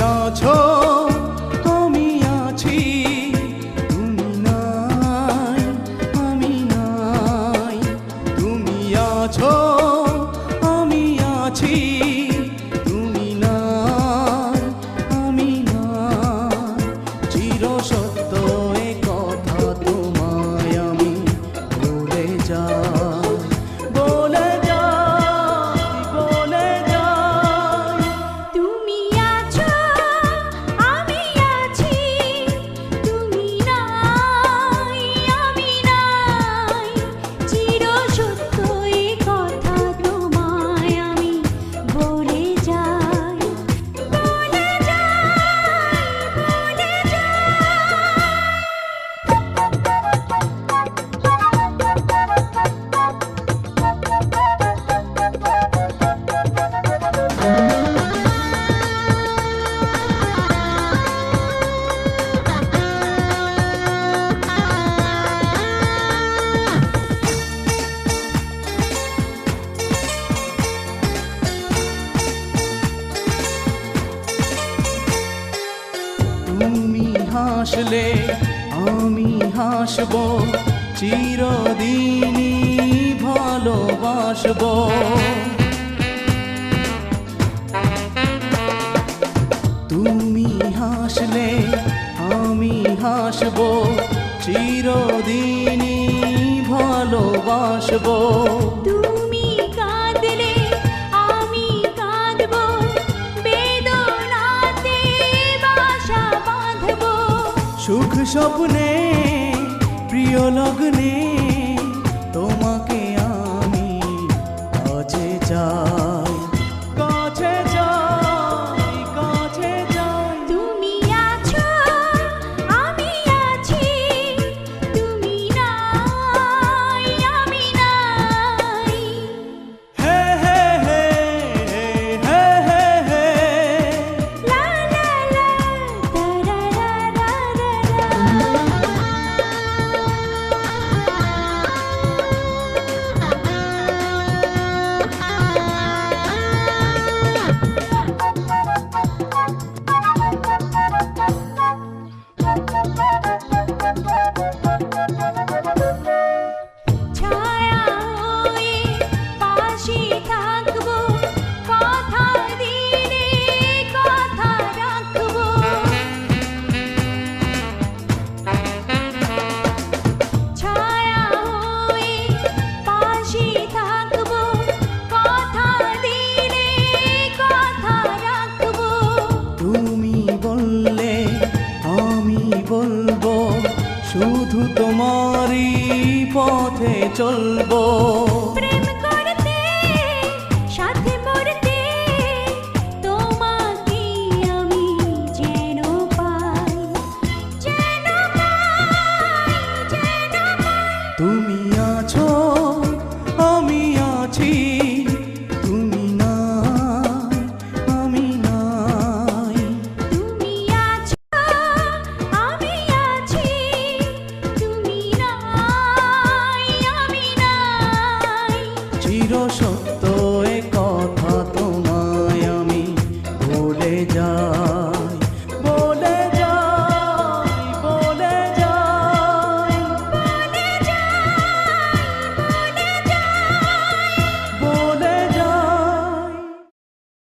আছো আমি আছি, তুমি নাই আমি নাই। তুমি আছো আমি আছি, তুমি নাই আমি নাই। চির সত্য এ কথা তোমায় আমি বলে যাই, বলে যাই, বলে যাই। তুমি আছো আমি আছি, তুমি নাই আমি নাই। চির সত্য এ কথা তোমায় আমি বলে যাই, বলে যাই, বলে তুমি হাসলে আমি হাসবো, চিরদিনই ভালোবাসবো। তুমি হাসলে আমি হাসবো, চিরদিনই ভালোবাসবো। তুমি কাঁদলে আমি কাঁদবো, বেদনাতে বাসা বাঁধবো। সুখ স্বপ্নে প্রিয় লগ্নে তোমাকে আমি কাছে চাই, কাছে যাই, কাছে যাই। তুমি আছো আমি আছি, তুমি নাই আমি নাই। হে হে হে হে হে হে। লা লা লা তারা রা রা রা রা। ছায়া হয়ে পাশে থাকবো, কথা দিলে কথা রাখবো। ছায়া হয়ে পাশে থাকবো, কথা দিলে কথা রাখবো। তুমি বললে আমি বলবো, শুধু তোমারই পথে চলবো।